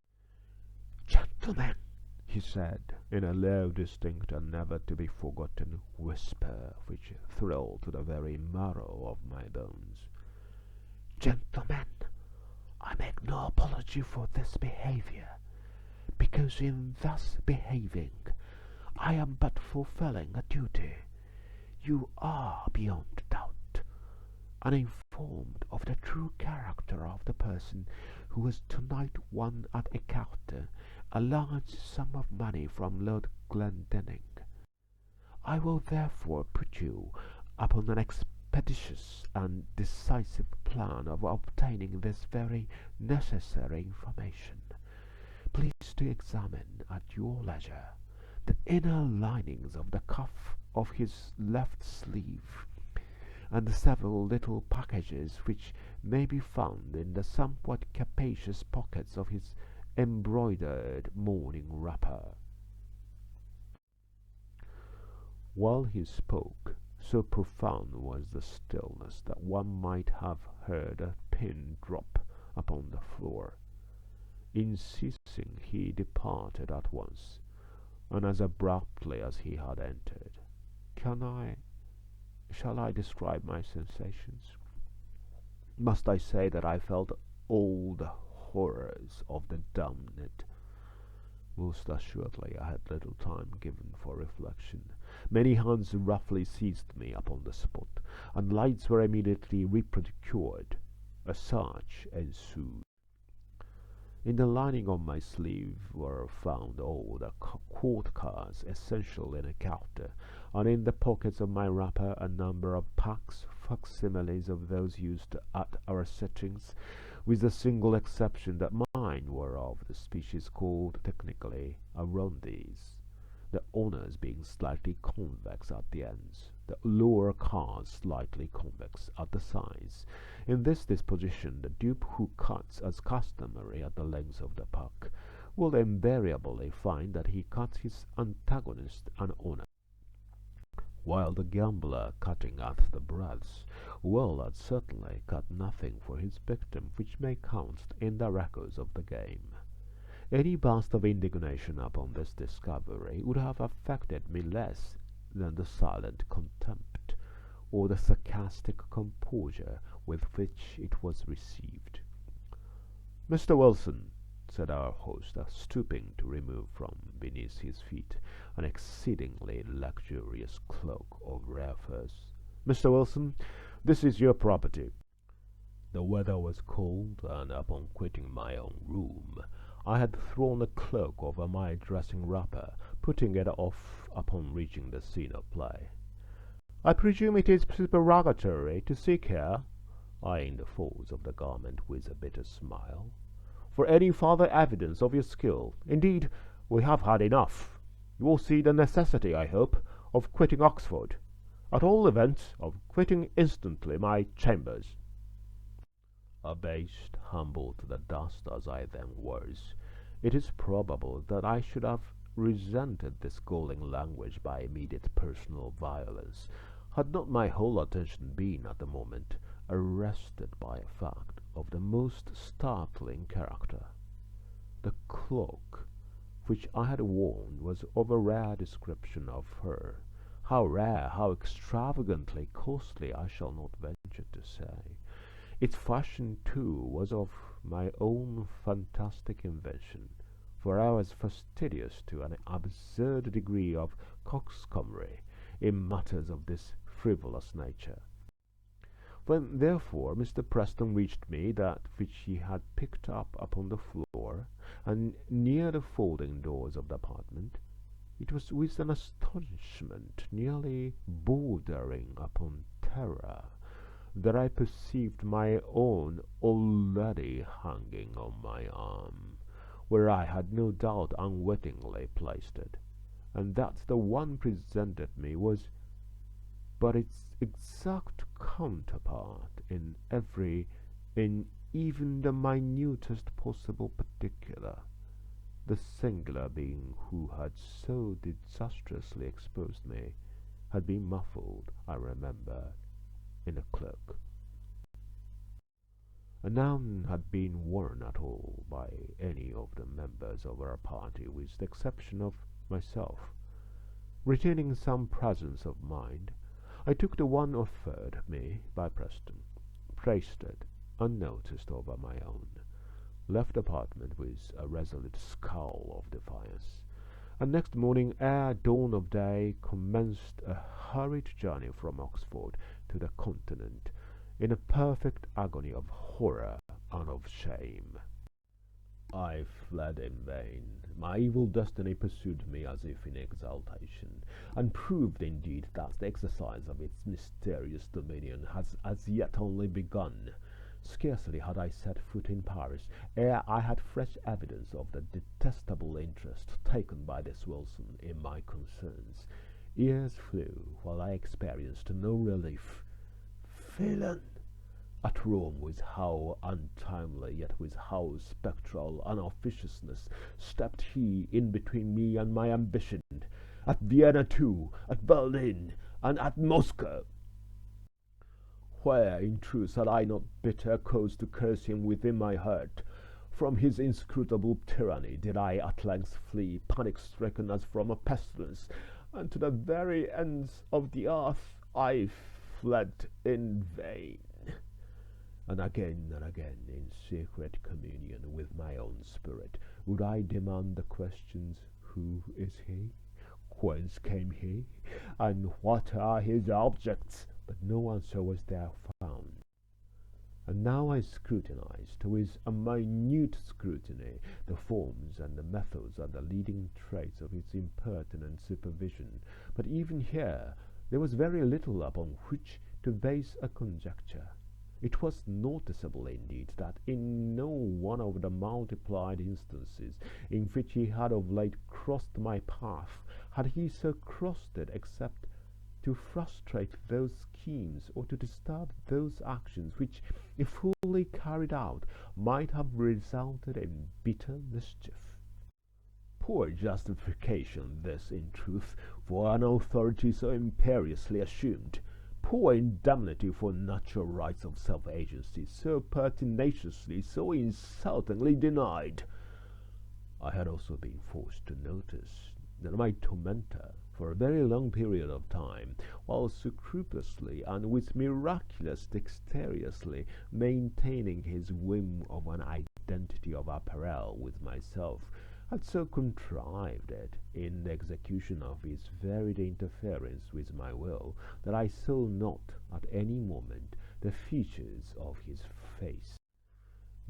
S1: "Gentlemen," he said, in a low, distinct, and never-to-be-forgotten whisper which thrilled to the very marrow of my bones. "Gentlemen, I make no apology for this behavior, because in thus behaving I am but fulfilling a duty. You are, beyond doubt,
S2: and informed of the true character of the person who has tonight won at écarté a large sum of money from Lord Glendinning. I will therefore put you upon an expeditious and decisive plan of obtaining this very necessary information. Please to examine at your leisure the inner linings of the cuff of his left sleeve, and the several little packages which may be found in the somewhat capacious pockets of his embroidered morning wrapper.
S1: While he spoke, so profound was the stillness that one might have heard a pin drop upon the floor. In ceasing, he departed at once, and as abruptly as he had entered. Shall I describe my sensations? Must I say that I felt all the horrors of the damned? Most assuredly I had little time given for reflection. Many hands roughly seized me upon the spot, and lights were immediately reprocured. A search ensued. In the lining of my sleeve were found all the court cards essential in a character, and in the pockets of my wrapper a number of facsimiles of those used at our sittings, with the single exception that mine were of the species called technically arrondees, the honours being slightly convex at the ends, the lower cards slightly convex at the sides. In this disposition, the dupe who cuts as customary at the length of the pack will invariably find that he cuts his antagonist an honour, while the gambler cutting at the breadths will as certainly cut nothing for his victim, which may count in the records of the game. Any burst of indignation upon this discovery would have affected me less than the silent contempt or the sarcastic composure with which it was received. "Mr. Wilson," said our host, stooping to remove from beneath his feet an exceedingly luxurious cloak of rare furs, "Mr. Wilson, this is your property." The weather was cold, and upon quitting my own room, I had thrown a cloak over my dressing wrapper, putting it off upon reaching the scene of play. "I presume it is supererogatory to seek here," eyeing the folds of the garment with a bitter smile, "for any farther evidence of your skill. Indeed, we have had enough. You will see the necessity, I hope, of quitting Oxford. At all events, of quitting instantly my chambers." Abased, humbled to the dust as I then was, it is probable that I should have resented this galling language by immediate personal violence, had not my whole attention been at the moment arrested by a fact of the most startling character. The cloak which I had worn was of a rare description of her. How rare, how extravagantly costly, I shall not venture to say. Its fashion, too, was of my own fantastic invention, for I was fastidious to an absurd degree of coxcombry in matters of this frivolous nature. When, therefore, Mr. Preston reached me that which he had picked up upon the floor, and near the folding doors of the apartment, it was with an astonishment nearly bordering upon terror that I perceived my own already hanging on my arm, where I had no doubt unwittingly placed it, and that the one presented me was but its exact counterpart in even the minutest possible particular, the singular being who had so disastrously exposed me had been muffled, I remember, in a cloak. And none had been worn at all by any of the members of our party, with the exception of myself. Retaining some presence of mind, I took the one offered me by Preston, placed it unnoticed over my own, left the apartment with a resolute scowl of defiance, and next morning, ere dawn of day, commenced a hurried journey from Oxford to the Continent,
S2: in a perfect agony of horror and of shame.
S1: I fled in vain. My evil destiny pursued me as if in exaltation, and proved indeed that the exercise of its mysterious dominion has as yet only begun. Scarcely had I set foot in Paris ere I had fresh evidence of the detestable interest taken by this Wilson in my concerns. Years flew, while I experienced no relief. Villain! At Rome, with how untimely, yet with how spectral an officiousness stepped he in between me and my ambition. At Vienna too, at Berlin, and at Moscow. Where, in truth, had I not bitter cause to curse him within my heart? From his inscrutable tyranny did I at length flee, panic-stricken as from a pestilence, and to the very ends of the earth I fled in vain. And again, in secret communion with my own spirit, would I demand the questions, who is he? Whence came he? And what are his objects? But no answer was there found. And now I scrutinized, with a minute scrutiny, the forms and the methods and the leading traits of his impertinent supervision. But even here there was very little upon which to base a conjecture. It was noticeable, indeed, that in no one of the multiplied instances in which he had of late crossed my path had he so crossed it except to frustrate those schemes or to disturb those actions which, if fully carried out, might have resulted in bitter mischief. Poor justification this, in truth, for an authority so imperiously assumed. Poor indemnity for natural rights of self-agency, so pertinaciously, so insultingly denied. I had also been forced to notice that my tormentor, for a very long period of time, while scrupulously and with miraculous dexterously maintaining his whim of an identity of apparel with myself, had so contrived it in the execution of his varied interference with my will that I saw not at any moment the features of his face.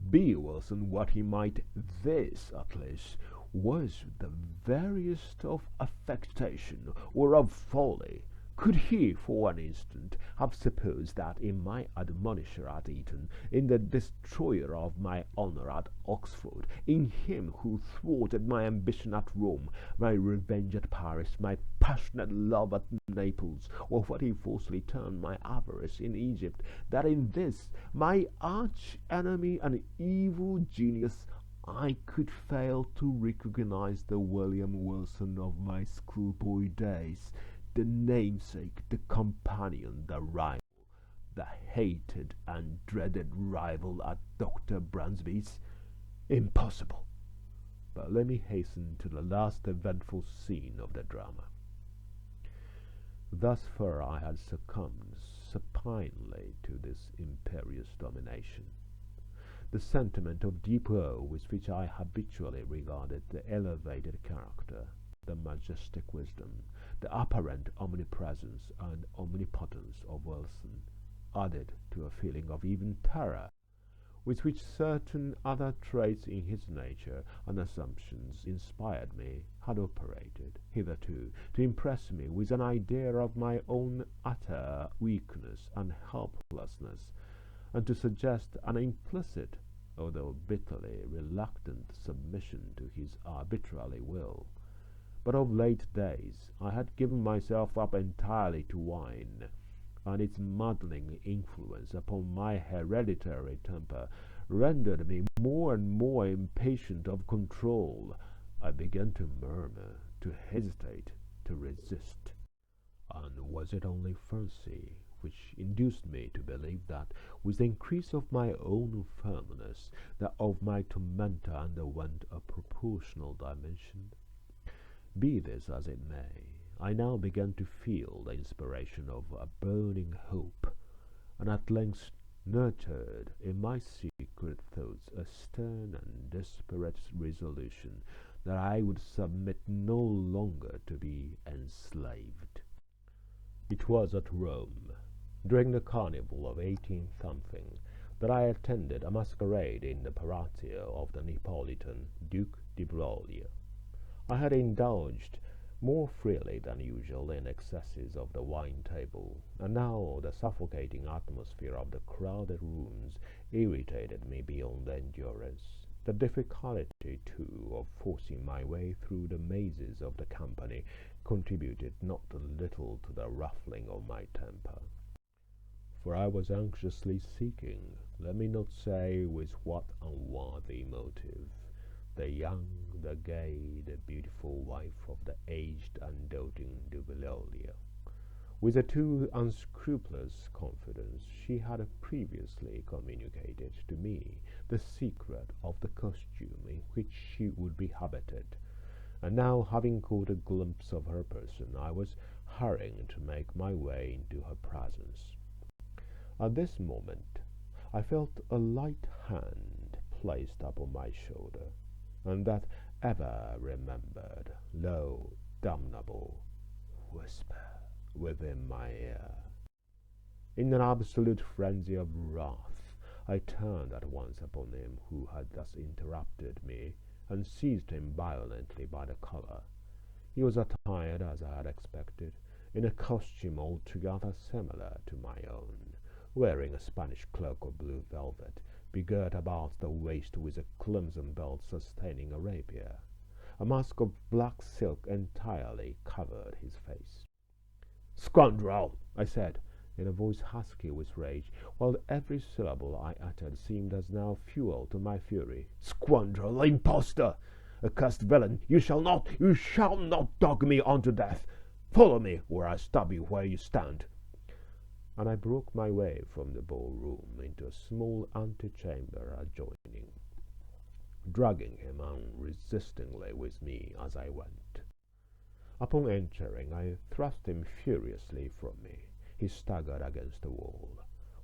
S1: Be Wilson what he might, this at least was the veriest of affectation or of folly. Could he, for one instant, have supposed that in my admonisher at Eton, in the destroyer of my honour at Oxford, in him who thwarted my ambition at Rome, my revenge at Paris, my passionate love at Naples, or what he falsely termed my avarice in Egypt, that in this, my arch-enemy and evil genius, I could fail to recognize the William Wilson of my schoolboy days, the namesake, the companion, the rival, the hated and dreaded rival at Dr. Bransby's? Impossible. But let me hasten to the last eventful scene of the drama. Thus far I had succumbed supinely to this imperious domination. The sentiment of deep awe with which I habitually regarded the elevated character, the majestic wisdom, the apparent omnipresence and omnipotence of Wilson, added to a feeling of even terror, with which certain other traits in his nature and assumptions inspired me, had operated, hitherto, to impress me with an idea of my own utter weakness and helplessness, and to suggest an implicit, although bitterly reluctant, submission to his arbitrary will. But of late days I had given myself up entirely to wine, and its maddening influence upon my hereditary temper rendered me more and more impatient of control. I began to murmur, to hesitate, to resist. And was it only fancy which induced me to believe that, with the increase of my own firmness, that of my tormentor underwent a proportional diminution? Be this as it may, I now began to feel the inspiration of a burning hope, and at length nurtured in my secret thoughts a stern and desperate resolution that I would submit no longer to be enslaved. It was at Rome, during the carnival of 18-something, that I attended a masquerade in the Palazzo of the Neapolitan Duke di Broglio. I had indulged more freely than usual in excesses of the wine table, and now the suffocating atmosphere of the crowded rooms irritated me beyond endurance. The difficulty, too, of forcing my way through the mazes of the company contributed not a little to the ruffling of my temper. For I was anxiously seeking, let me not say with what unworthy motive, the young, the gay, the beautiful wife of the aged and doting de Broglio. With a too unscrupulous confidence, she had previously communicated to me the secret of the costume in which she would be habited, and now, having caught a glimpse of her person, I was hurrying to make my way into her presence. At this moment, I felt a light hand placed upon my shoulder, and that ever-remembered, low, damnable whisper within my ear. In an absolute frenzy of wrath, I turned at once upon him who had thus interrupted me, and seized him violently by the collar. He was attired, as I had expected, in a costume altogether similar to my own, wearing a Spanish cloak of blue velvet, begirt about the waist with a crimson belt sustaining a rapier. A mask of black silk entirely covered his face. "Scoundrel!" I said, in a voice husky with rage, while every syllable I uttered seemed as now fuel to my fury. "Scoundrel! Impostor! Accursed villain! You shall not dog me on to death! Follow me, or I stab you where you stand!" And I broke my way from the ballroom into a small antechamber adjoining, dragging him unresistingly with me as I went. Upon entering, I thrust him furiously from me. He staggered against the wall,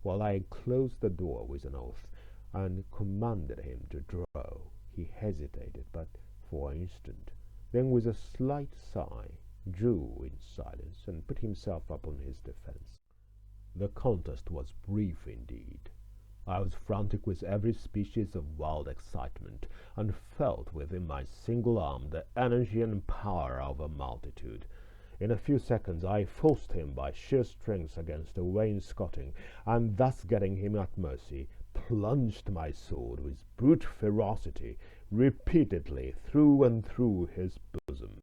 S1: while I closed the door with an oath, and commanded him to draw. He hesitated but for an instant, then with a slight sigh drew in silence, and put himself upon his defence. The contest was brief indeed. I was frantic with every species of wild excitement, and felt within my single arm the energy and power of a multitude. In a few seconds I forced him by sheer strength against the wainscoting, and thus getting him at mercy, plunged my sword with brute ferocity repeatedly through and through his bosom.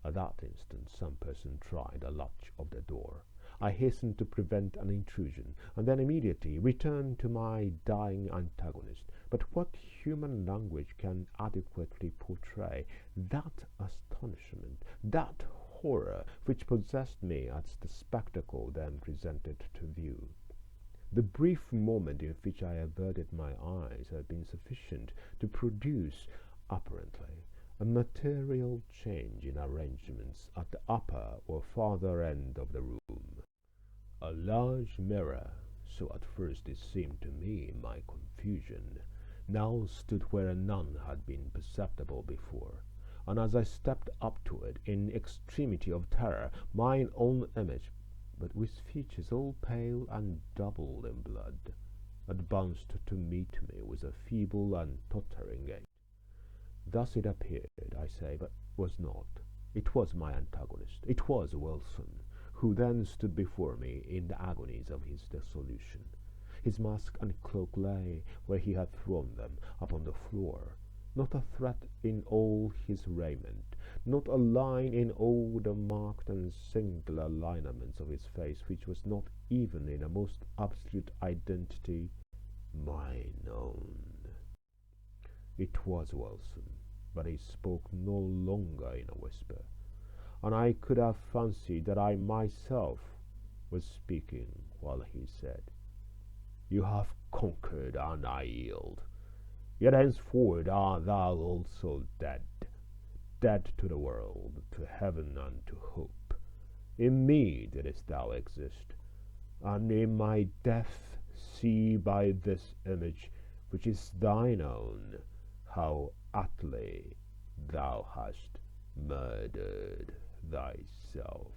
S1: At that instant some person tried the latch of the door. I hastened to prevent an intrusion, and then immediately returned to my dying antagonist. But what human language can adequately portray that astonishment, that horror which possessed me at the spectacle then presented to view? The brief moment in which I averted my eyes had been sufficient to produce, apparently, a material change in arrangements at the upper or farther end of the room. A large mirror, so at first it seemed to me in my confusion, now stood where none had been perceptible before, and as I stepped up to it in extremity of terror, mine own image, but with features all pale and doubled in blood, advanced to meet me with a feeble and tottering gait. Thus it appeared, I say, but was not. It was my antagonist. It was Wilson, who then stood before me in the agonies of his dissolution. His mask and cloak lay where he had thrown them, upon the floor. Not a thread in all his raiment, not a line in all the marked and singular lineaments of his face, which was not even in a most absolute identity mine own. It was Wilson, but he spoke no longer in a whisper, and I could have fancied that I myself was speaking while he said, "You have conquered, and I yield. Yet henceforward art thou also dead, dead to the world, to heaven, and to hope. In me didst thou exist, and in my death see by this image, which is thine own, how utterly thou hast murdered thyself."